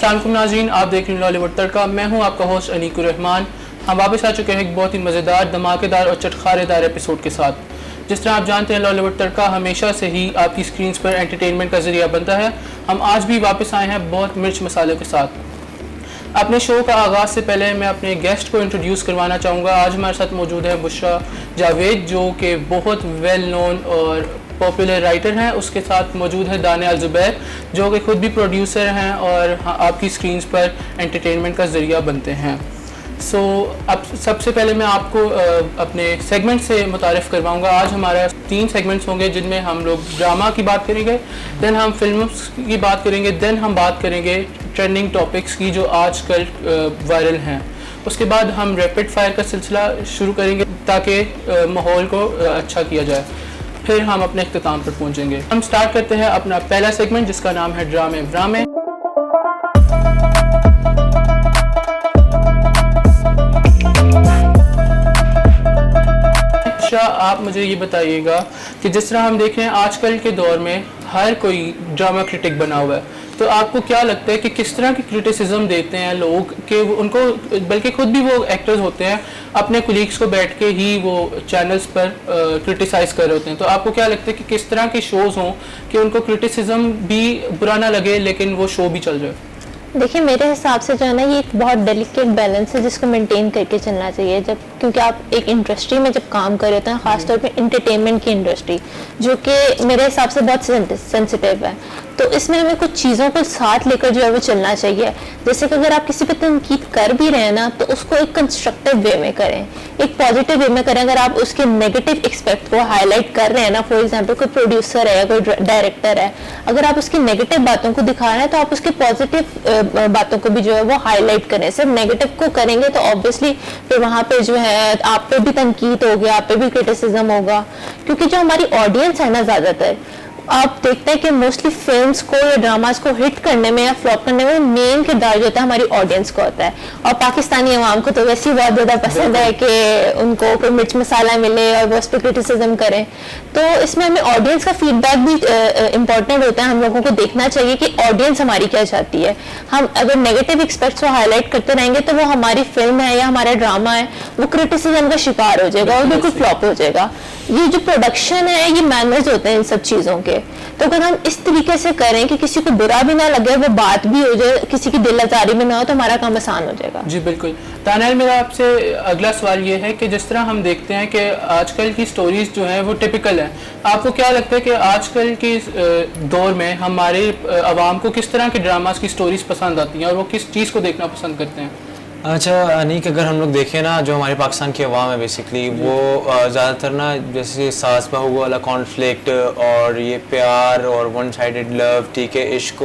अस्सलाम नाज़रीन, आप देख रहे हैं लॉलीवुड तड़का। मैं हूं आपका होस्ट अनीकुर रहमान। हम वापस आ चुके हैं एक बहुत ही मज़ेदार, धमाकेदार और चटखारेदार एपिसोड के साथ। जिस तरह आप जानते हैं, लॉलीवुड तड़का हमेशा से ही आपकी स्क्रीन्स पर एंटरटेनमेंट का ज़रिया बनता है। हम आज भी वापस आए हैं बहुत मिर्च मसालों के साथ। अपने शो का आगाज़ से पहले मैं अपने गेस्ट को इंट्रोड्यूस करवाना चाहूँगा। आज हमारे साथ मौजूद है बुशरा जावेद, जो कि बहुत वेल नोन और पॉपुलर राइटर हैं। उसके साथ मौजूद है दानियाल ज़ुबैर, जो कि ख़ुद भी प्रोड्यूसर हैं और आपकी स्क्रीन्स पर एंटरटेनमेंट का ज़रिया बनते हैं। अब सबसे पहले मैं आपको अपने सेगमेंट से मुतारिफ़ करवाऊँगा। आज हमारा 3 सेगमेंट्स होंगे, जिनमें हम लोग ड्रामा की बात करेंगे, दैन हम फिल्म की बात करेंगे, दैन हम बात करेंगे ट्रेंडिंग टॉपिक्स की जो आजकल वायरल हैं। उसके बाद हम रैपिड फायर का सिलसिला शुरू करेंगे ताकि माहौल को अच्छा किया जाए। फिर हम अपने इख्तिताम पर पहुंचेंगे। हम स्टार्ट करते हैं अपना पहला सेगमेंट, जिसका नाम है ड्रामे व्रामे। आप मुझे ये बताइएगा कि जिस तरह हम देख रहे हैं आजकल के दौर में हर कोई ड्रामा क्रिटिक बना हुआ है, तो आपको क्या लगता है कि किस तरह की क्रिटिसिज्म देते हैं लोग कि उनको, बल्कि खुद भी वो एक्टर्स होते हैं, अपने कुलीग्स को बैठ के ही वो चैनल्स पर क्रिटिसाइज़ कर रहे होते हैं। तो आपको क्या लगता है कि किस तरह के शोज़ हों कि उनको क्रिटिसिज्म भी बुरा ना लगे लेकिन वो शो भी चल जाए? देखिए, मेरे हिसाब से जो है ना, ये एक बहुत डेलिकेट बैलेंस है जिसको मेंटेन करके चलना चाहिए। जब क्योंकि आप एक इंडस्ट्री में जब काम कर रहे होते हैं, ख़ासतौर पे इंटरटेनमेंट की इंडस्ट्री, जो कि मेरे हिसाब से बहुत सेंसिटिव है, तो इसमें हमें कुछ चीज़ों को साथ लेकर जो है वो चलना चाहिए। जैसे कि अगर आप किसी पर तनकीद कर भी रहे हैं ना, तो उसको एक कंस्ट्रक्टिव वे में करें, एक पॉजिटिव वे में करें। अगर आप उसके नेगेटिव एक्सपेक्ट को हाईलाइट कर रहे हैं ना, फॉर एग्जांपल कोई प्रोड्यूसर है, कोई डायरेक्टर है, अगर आप उसकी नेगेटिव बातों को दिखा रहे हैं, तो आप उसके पॉजिटिव बातों को भी जो है वो हाईलाइट करें। सिर्फ नेगेटिव को करेंगे तो ऑब्वियसली फिर वहाँ पे जो है आप पे भी तनकीद होगी, आप पे भी क्रिटिसिज्म होगा। क्योंकि जो हमारी ऑडियंस है ना, ज़्यादातर आप देखते हैं कि मोस्टली फिल्म्स को या ड्रामास को हिट करने में या फ्लॉप करने में मेन किरदार जो होता है हमारी ऑडियंस को होता है। और पाकिस्तानी अवाम को तो वैसे ही बहुत ज़्यादा पसंद है कि उनको कोई मिर्च मसाला मिले और वो उस पर क्रिटिसिज्म करें। तो इसमें हमें ऑडियंस का फीडबैक भी इम्पॉर्टेंट होता है। हम लोगों को देखना चाहिए कि ऑडियंस हमारी क्या चाहती है। हम अगर नेगेटिव एक्सपेक्ट्स को हाईलाइट करते रहेंगे तो वो हमारी फिल्म है या हमारा ड्रामा है, वो क्रिटिसिज्म का शिकार हो जाएगा और बिल्कुल फ्लॉप हो जाएगा। ये जो प्रोडक्शन है, ये मैनर्स होते हैं इन सब चीज़ों के। तो अगर हम इस तरीके से करें कि किसी को बुरा भी ना लगे, वो बात भी हो जाए, किसी की दिल आजारी भी ना हो, तो हमारा काम आसान हो जाएगा। जी बिल्कुल। दानियाल, मेरा आपसे अगला सवाल ये है कि जिस तरह हम देखते हैं कि आजकल की स्टोरीज जो हैं वो टिपिकल हैं, आपको क्या लगता है कि आजकल के दौर में हमारे अवाम को किस तरह के ड्रामास की स्टोरीज पसंद आती हैं और वो किस चीज़ को देखना पसंद करते हैं? अच्छा अनीक, अगर हम लोग देखें ना, जो हमारे पाकिस्तान की अवाम है बेसिकली, वो ज़्यादातर ना जैसे सास बहू वाला कॉन्फ्लिक्ट और ये प्यार और वन साइडेड लव, ठीक है, इश्क,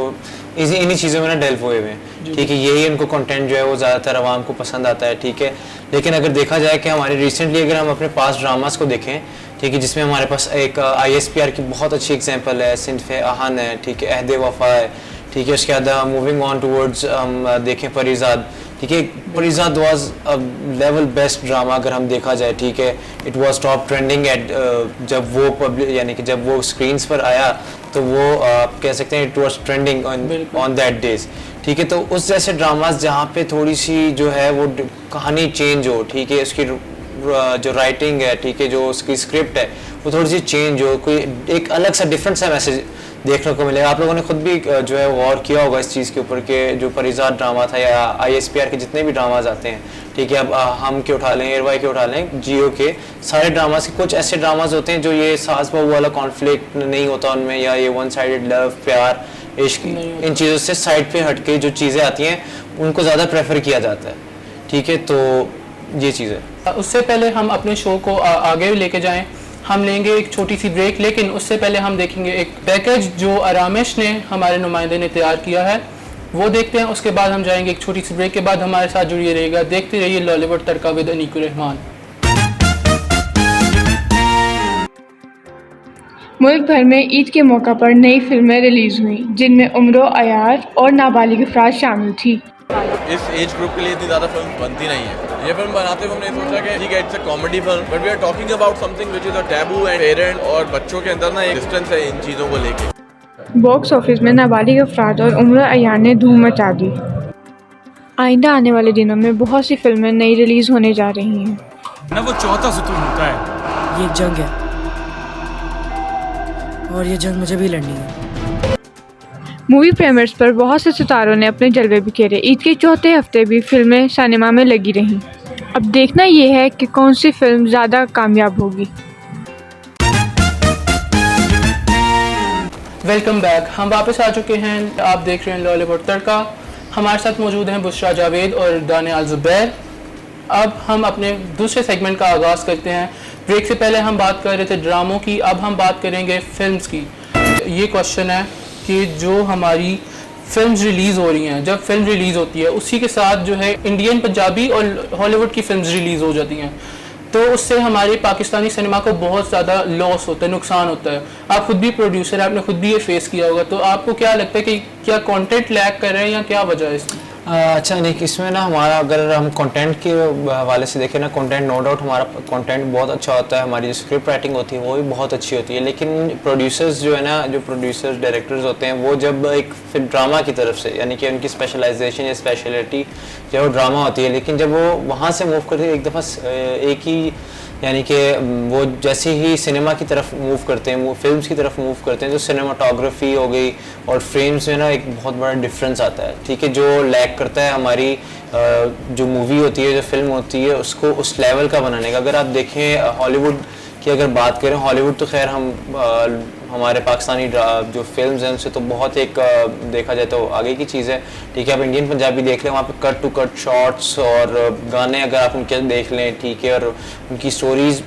इन्हीं चीज़ों में ना डेल्व हुए हुए हैं, ठीक है। यही इनको कंटेंट जो है वो ज़्यादातर अवाम को पसंद आता है, ठीक है। लेकिन अगर देखा जाए कि हमारे रिसेंटली अगर हम अपने पास ड्रामास को देखें, ठीक है, जिसमें हमारे पास एक ISPR की बहुत अच्छी एग्जाम्पल है, सिनफ आहन है, ठीक है, अहद वफा है, ठीक है। उसके बाद मूविंग ऑन टूवर्ड्स हम देखें परिजाद, ठीक है। Parizad was a level best drama अगर हम देखा जाए, ठीक है। It was top trending at जब वो पब्लिक यानी कि जब वो स्क्रीन्स पर आया तो वो आप कह सकते हैं it was trending on that days, ठीक है। तो उस जैसे ड्रामास जहाँ पे थोड़ी सी जो है वो कहानी चेंज हो, ठीक है, उसकी जो राइटिंग है, ठीक है, जो उसकी स्क्रिप्ट है वो थोड़ी सी चेंज हो, कोई एक अलग सा डिफरेंट सा मैसेज देखने को मिलेगा। आप लोगों ने खुद भी जो है गौर किया होगा इस चीज़ के ऊपर कि जो परिजाद ड्रामा था या ISPR के जितने भी ड्रामाज आते हैं, ठीक है, अब हम के उठा लें, एयरवाई के उठा लें, जियो के सारे ड्रामास के कुछ ऐसे ड्रामाज होते हैं जो ये सास बहू वाला कॉन्फ्लिक्ट नहीं होता उनमें, या ये वन साइडेड लव, प्यार, इश्क, इन चीज़ों से साइड पे हट के जो चीज़ें आती हैं उनको ज़्यादा प्रेफर किया जाता है, ठीक है। तो ये चीज़ है। उससे पहले हम अपने शो को आगे लेके जाएं, हम लेंगे एक छोटी सी ब्रेक, लेकिन उससे पहले हम देखेंगे एक पैकेज जो आरामिश ने, हमारे नुमाइंदे ने तैयार किया है, वो देखते हैं। उसके बाद हम जाएंगे एक छोटी सी ब्रेक के बाद। हमारे साथ जुड़िए रहिएगा, देखते रहिए लॉलीवुड तड़का विद अनीकुर रहमान। मुल्क भर में ईद के मौका पर नई फिल्में रिलीज हुई, जिनमें उम्र अयार और नाबालिग अफराद शामिल थी। इस एज ग्रुप के लिए इतनी ज़्यादा फिल्म बनती नहीं है। ये फिल्म बनाते हुए हमने सोचा कि ठीक है, it's a comedy film, but we are talking about something which is a taboo, and parent और बच्चों के अंदर ना एक डिस्टेंस है इन चीज़ों को लेके। बॉक्स ऑफिस में नाबालिग अफराद और उम्र अयार ने धूम मचा दी। आइंदा आने वाले दिनों में बहुत सी फिल्में नई रिलीज़ होने जा रही हैं। ना वो चौथा सुतून होता है। ये एक जंग है और ये जंग मुझे भी लड़नी है। मूवी प्रीमियर्स पर बहुत से सितारों ने अपने जलवे बिखेरे। ईद के चौथे हफ्ते भी फिल्में सिनेमा में लगी रहीं। अब देखना ये है कि कौन सी फिल्म ज़्यादा कामयाब होगी। Welcome back. हम वापस आ चुके हैं। आप देख रहे हैं लॉलीवुड तड़का। हमारे साथ मौजूद हैं बुशरा जावेद और दानियाल ज़ुबैर। अब हम अपने दूसरे सेगमेंट का आगाज़ करते हैं। ब्रेक से पहले हम बात कर रहे थे ड्रामों की, अब हम बात करेंगे फिल्म्स की। ये क्वेश्चन है कि जो हमारी फिल्म्स रिलीज़ हो रही हैं, जब फिल्म रिलीज़ होती है उसी के साथ जो है इंडियन, पंजाबी और हॉलीवुड की फिल्म्स रिलीज़ हो जाती हैं, तो उससे हमारे पाकिस्तानी सिनेमा को बहुत ज़्यादा लॉस होता है, नुकसान होता है। आप खुद भी प्रोड्यूसर हैं, आपने खुद भी ये फेस किया होगा, तो आपको क्या लगता है कि क्या कंटेंट लैक कर रहे हैं या क्या वजह है इसकी? अच्छा नहीं, इसमें ना हमारा अगर हम कंटेंट के हवाले से देखें ना, कंटेंट नो डाउट हमारा कंटेंट बहुत अच्छा होता है, हमारी जो स्क्रिप्ट राइटिंग होती है वो भी बहुत अच्छी होती है, लेकिन प्रोड्यूसर्स जो है ना, जो प्रोड्यूसर्स डायरेक्टर्स होते हैं वो जब एक फिर ड्रामा की तरफ से, यानी कि उनकी स्पेशलाइजेशन या स्पेशलिटी जो है ड्रामा होती है, लेकिन जब वो वहाँ से मूव करके एक दफ़ा एक ही, यानी कि वो जैसे ही सिनेमा की तरफ मूव करते हैं, वो फिल्म्स की तरफ मूव करते हैं, तो सिनेमाटोग्राफी हो गई और फ्रेम्स में ना एक बहुत बड़ा डिफरेंस आता है, ठीक है, जो लैक करता है हमारी जो मूवी होती है, जो फिल्म होती है, उसको उस लेवल का बनाने का। अगर आप देखें हॉलीवुड की अगर बात करें, हॉलीवुड तो खैर हम हमारे पाकिस्तानी जो फिल्म्स हैं उनसे तो बहुत एक देखा जाए तो आगे की चीज़ है, ठीक है। आप इंडियन पंजाबी देख लें, वहाँ पे कट टू कट शॉट्स और गाने अगर आप उनके देख लें, ठीक है, और उनकी स्टोरीज़,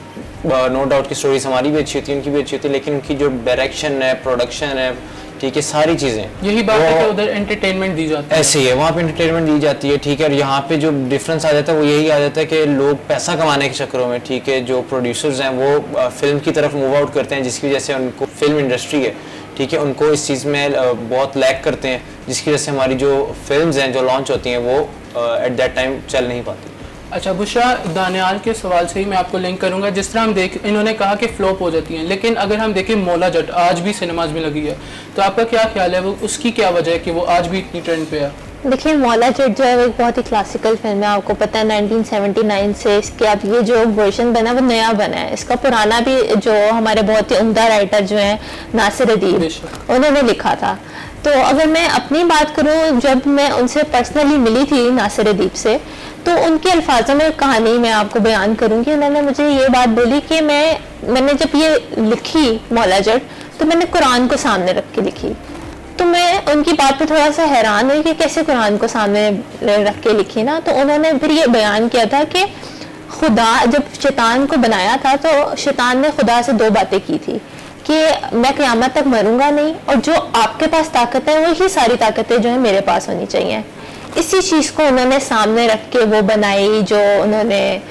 नो डाउट की स्टोरीज़ हमारी भी अच्छी होती है, उनकी भी अच्छी होती है, लेकिन उनकी जो डायरेक्शन है, प्रोडक्शन है, ठीक है, सारी चीज़ें, यही बात है कि उधर एंटरटेनमेंट दी जाती है, ऐसे ही है, वहाँ पे एंटरटेनमेंट दी जाती है, ठीक है। और यहाँ पे जो डिफरेंस आ जाता है वो यही आ जाता है कि लोग पैसा कमाने के चक्करों में, ठीक है, जो प्रोड्यूसर्स हैं वो फिल्म की तरफ मूव आउट करते हैं, जिसकी वजह से उनको फिल्म इंडस्ट्री है, ठीक है, उनको इस चीज़ में बहुत लैक करते हैं, जिसकी वजह से हमारी जो फिल्म्स हैं जो लॉन्च होती हैं वो एट दैट टाइम चल नहीं पाती। अच्छा बुशरा, दानियाल के सवाल से ही मैं आपको लिंक करूंगा। जिस तरह हम देख, इन्होंने कहा कि फ्लॉप हो जाती हैं, लेकिन अगर हम देखें मौला जट आज भी सिनेमाज में लगी है, तो आपका क्या ख्याल है, वो उसकी क्या वजह है कि वो आज भी इतनी ट्रेंड पे है? देखिए, मौला जट जो है वो एक बहुत ही क्लासिकल फिल्म है, आपको पता है 1979 से इसके अब ये जो वर्जन बना वो नया बना है। इसका पुराना भी जो हमारे बहुत ही उम्दा राइटर जो हैं नासिर अदीब, उन्होंने लिखा था। तो अगर मैं अपनी बात करूं, जब मैं उनसे पर्सनली मिली थी नासिर अदीब से, तो उनके अल्फाजों में कहानी मैं आपको बयान करूंगी। उन्होंने मुझे ये बात बोली कि मैंने जब ये लिखी मौला जट, तो मैंने कुरान को सामने रख के लिखी। तो मैं उनकी बात पे थोड़ा सा हैरान हुई कि कैसे कुरान को सामने रख के लिखी ना। तो उन्होंने फिर ये बयान किया था कि खुदा जब शैतान को बनाया था तो शैतान ने खुदा से दो बातें की थी कि मैं क़यामत तक मरूंगा नहीं, और जो आपके पास ताकत है वही सारी ताकतें जो है मेरे पास होनी चाहिए। इसी चीज़ को उन्होंने सामने रख के वो बनाई, जो उन्होंने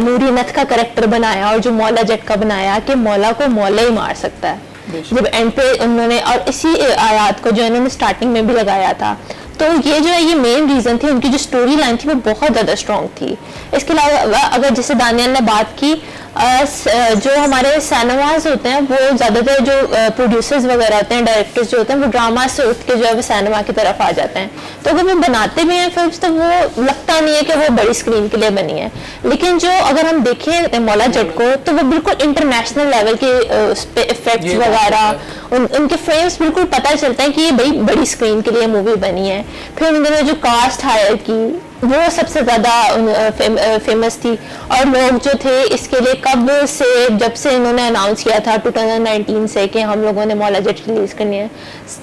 नूरी नथ का करैक्टर बनाया और जो मौला जट का बनाया कि मौला को मौला ही मार सकता है। जब एंड पे उन्होंने, और इसी आयात को जो उन्होंने स्टार्टिंग में भी लगाया था, तो ये जो है ये मेन रीज़न थी। उनकी जो स्टोरी लाइन थी वो बहुत ज़्यादा स्ट्रॉन्ग थी। इसके अलावा अगर जैसे दानियाल ने बात की, जो हमारे सिनेमाज होते हैं वो ज़्यादातर जो प्रोड्यूसर्स वगैरह होते हैं, डायरेक्टर्स जो होते हैं, वो ड्रामा से उठ के जो है वो सिनेमा की तरफ आ जाते हैं। तो अगर वो बनाते भी हैं फिल्म, तो वो लगता नहीं है कि वो बड़ी स्क्रीन के लिए बनी है। लेकिन जो अगर हम देखें मौला जट को, तो वो बिल्कुल इंटरनेशनल लेवल के उस पे इफेक्ट्स वगैरह, उनके फ्रेम्स बिल्कुल पता चलता है कि ये बड़ी बड़ी स्क्रीन के लिए मूवी बनी है। फिर उन्होंने जो कास्ट हायर की वो सबसे ज़्यादा फेमस थी, और लोग जो थे इसके लिए कब से, जब से इन्होंने अनाउंस किया था 2019 से कि हम लोगों ने मौला जट रिलीज़ करनी है,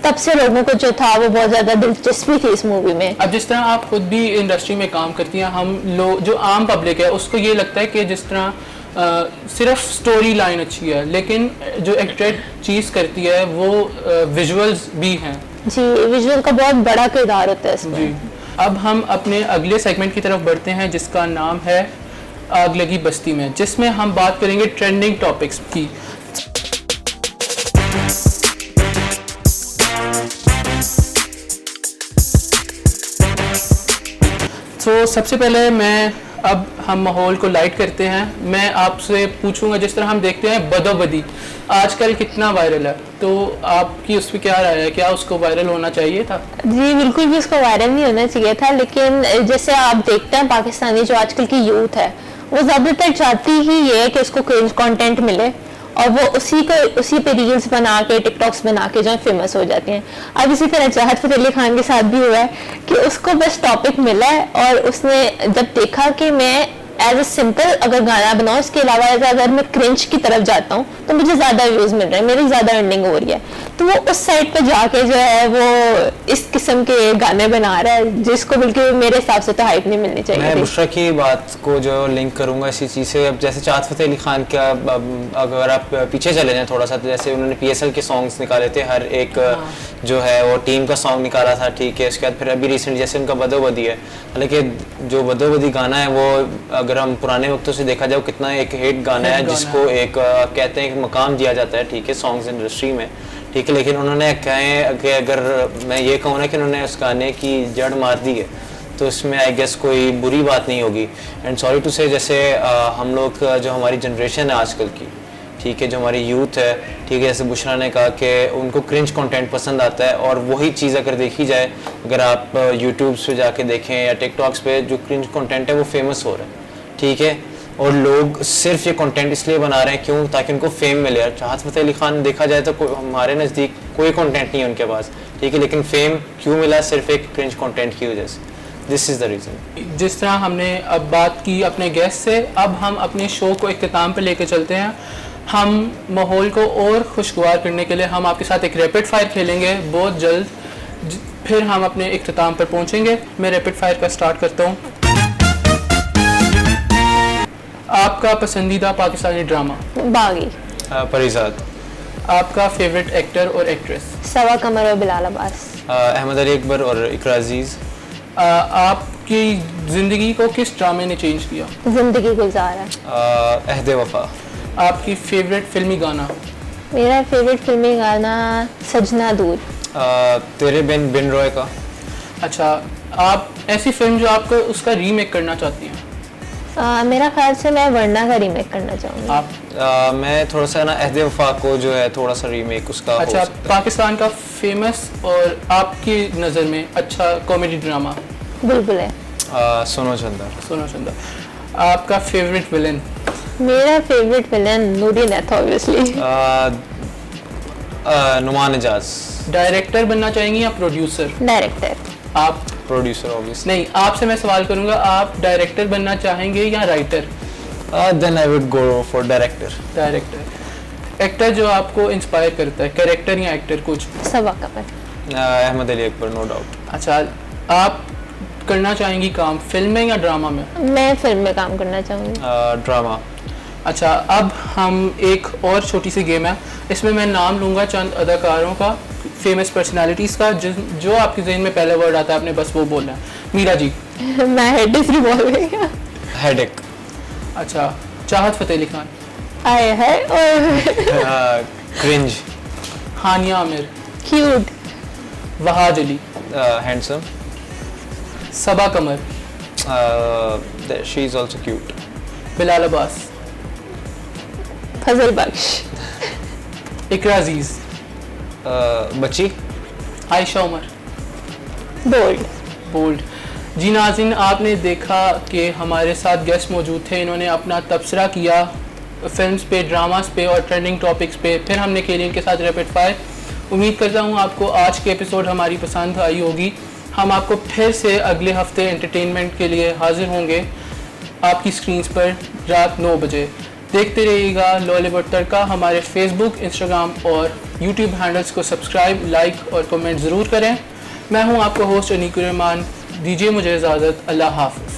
तब से लोगों को जो था वो बहुत ज़्यादा दिलचस्पी थी इस मूवी में। अब जिस तरह आप खुद भी इंडस्ट्री में काम करती हैं, हम लोग जो आम पब्लिक है उसको ये लगता है कि जिस तरह सिर्फ स्टोरी लाइन अच्छी है, लेकिन जो अट्रैक्ट चीज़ करती है वो विजुअल्स भी हैं। जी, विजुअल का बहुत बड़ा किरदार होता है इसमें। जी, अब हम अपने अगले सेगमेंट की तरफ बढ़ते हैं जिसका नाम है आग लगी बस्ती में, जिसमें हम बात करेंगे ट्रेंडिंग टॉपिक्स की। तो सबसे पहले मैं अब हम माहौल को लाइट करते हैं। मैं आपसे पूछूंगा, जिस तरह हम देखते हैं बदोबदी आजकल कितना वायरल है, तो आपकी उस पर क्या राय है? क्या उसको वायरल होना चाहिए था? जी बिल्कुल भी उसको वायरल नहीं होना चाहिए था, लेकिन जैसे आप देखते हैं पाकिस्तानी जो आजकल की यूथ है वो ज़्यादातर चाहती ही ये है कि उसको क्रिंज कंटेंट मिले और वो उसी पे रील्स बना के टिकटॉक्स बना के जो फेमस हो जाती हैं। अब इसी तरह चाहत फतेह अली खान के साथ भी हुआ है कि उसको बस टॉपिक मिला है और उसने जब देखा कि मैं एज ए सिंपल अगर गाना बनाऊँ, इसके अलावा अगर मैं क्रिंज की तरफ जाता हूँ तो मुझे ज़्यादा व्यूज़ मिल रहे हैं, मेरी ज़्यादा अर्निंग हो रही है, तो वो उस साइड पर जाके जो है वो इस किस्म के गाने बना रहा है जिसको बिल्कुल मेरे हिसाब से तो हाइप नहीं मिलनी चाहिए। मैं बुशरा की बात को जो लिंक करूँगा इसी चीज़ से। अब जैसे चाहत फतेह अली खान का, अगर आप पीछे चले जाएँ थोड़ा सा, तो जैसे उन्होंने PSL के सॉन्ग्स निकाले थे, हर एक जो है वो टीम का सॉन्ग निकाला था, ठीक है। उसके बाद फिर अभी रिसेंट जैसे उनका बदोबदी है, हालांकि जो बदोबदी गाना है वो अगर हम पुराने वक्तों से देखा जाए कितना एक हिट गाना है जिसको एक कहते हैं एक मकाम दिया जाता है, ठीक है, सॉन्ग्स इंडस्ट्री में, ठीक है। लेकिन उन्होंने कहें कि अगर मैं ये कहूँ ना कि उन्होंने उस गाने की जड़ मार दी है तो इसमें आई गेस कोई बुरी बात नहीं होगी। एंड सॉरी टू से, जैसे हम लोग जो हमारी जनरेशन है आजकल की, ठीक है, जो हमारी यूथ है, ठीक है, जैसे बुशरा ने कहा कि उनको क्रिंज कंटेंट पसंद आता है, और वही चीज़ अगर देखी जाए, अगर आप यूट्यूब पे जाके देखें या टिकटॉक्स पे, जो क्रिंज कंटेंट है वो फेमस हो रहा है, ठीक है, और लोग सिर्फ ये कंटेंट इसलिए बना रहे हैं क्यों, ताकि उनको फेम मिले। यार चाहत फतेह अली खान देखा जाए तो हमारे नज़दीक कोई कंटेंट नहीं है उनके पास, ठीक है, लेकिन फेम क्यों मिला? सिर्फ एक क्रिंज कंटेंट की वजह से। This is the reason. जिस तरह हमने अब बात की अपने गेस्ट से, अब हम अपने शो को इख्तिताम पे लेके चलते हैं। हम माहौल को और खुशगवार करने के लिए हम आपके साथ एक रैपिड फायर खेलेंगे बहुत जल्द, फिर हम अपने इख्तिताम पर पहुंचेंगे। मैं रैपिड फायर का स्टार्ट करता हूं। आपका पसंदीदा पाकिस्तानी ड्रामा? बागी। परिजाद। आपका फेवरेट एक्टर और एक्ट्रेस? सवा कमर और बिलाल अब्बास। अहमद अली अकबर और इकरा अजीज। आपकी ज़िंदगी को किस ड्रामे ने चेंज किया? जिंदगी गुजारा। अहदे वफा। आपकी फेवरेट फिल्मी गाना? मेरा फेवरेट फिल्मी गाना सजना दूर। तेरे बिन रॉय का। अच्छा, आप ऐसी फिल्म जो आपको उसका रीमेक करना चाहती हैं? मेरा ख्याल से मैं वरना का रीमेक करना चाहूँगी। आप? मैं थोड़ा सा ना अहदे वफा को जो है थोड़ा सा रीमेक उसका अच्छा, हो सकता है। पाकिस्तान का फेमस और आपकी नज़र में अच्छा कॉमेडी ड्रामा? बुलबुल है। सोनो चंदा। सोनो चंदा। आपका फेवरेट विलन? मेरा फेवरेट विलन नूरीन है ऑब्वियसली। नुमान एजाज। डायरेक्टर बनना चाहेंगी या प्रोड्यूसर? डायरेक्टर। आप? Producer obviously. नहीं, आपसे मैं सवाल करूंगा, आप डायरेक्टर बनना चाहेंगे या writer? Then I would go for director. Director. Actor जो आपको इंस्पायर करता है, कैरेक्टर या एक्टर कुछ? सवा कमर। Ahmed Ali Akbar, no doubt. अच्छा, आप करना चाहेंगी काम फिल्म में या ड्रामा में? मैं फिल्म में काम करना चाहूँगी। ड्रामा। अच्छा, अब हम एक और छोटी सी गेम है, इसमें मैं नाम लूँगा चंद अदाकारों का, फेमस पर्सनालिटीज़ का, जो आपके जहन में पहला वर्ड आता है आपने बस वो बोलना है। मीरा जी। मैं हेडेक भी बोल रही हूँ। हेडेक। अच्छा, चाहत फतेह अली खान। आए है और cringe. Hania Aamir. Cute. Wahaj Ali. Handsome. Saba Qamar. She is also cute. Bilal Abbas. Fazal Bakhsh. Iqra Aziz. बच्ची। आयशा उमर। बोल्ड। बोल्ड। जी नाज़रीन, आपने देखा कि हमारे साथ गेस्ट मौजूद थे, इन्होंने अपना तबसरा किया फिल्म्स पे, ड्रामास पे और ट्रेंडिंग टॉपिक्स पे। फिर हमने खेली इनके साथ रैपिड फायर। उम्मीद करता हूँ आपको आज के एपिसोड हमारी पसंद आई होगी। हम आपको फिर से अगले हफ्ते एंटरटेनमेंट के लिए हाजिर होंगे आपकी स्क्रीन्स पर रात 9 बजे। देखते रहिएगा लॉलीवुड तड़का। हमारे फेसबुक, इंस्टाग्राम और यूट्यूब हैंडल्स को सब्सक्राइब, लाइक और कमेंट ज़रूर करें। मैं हूँ आपका होस्ट अनीकुर रहमान। दीजिए मुझे इजाज़त। अल्लाह हाफ़िज़।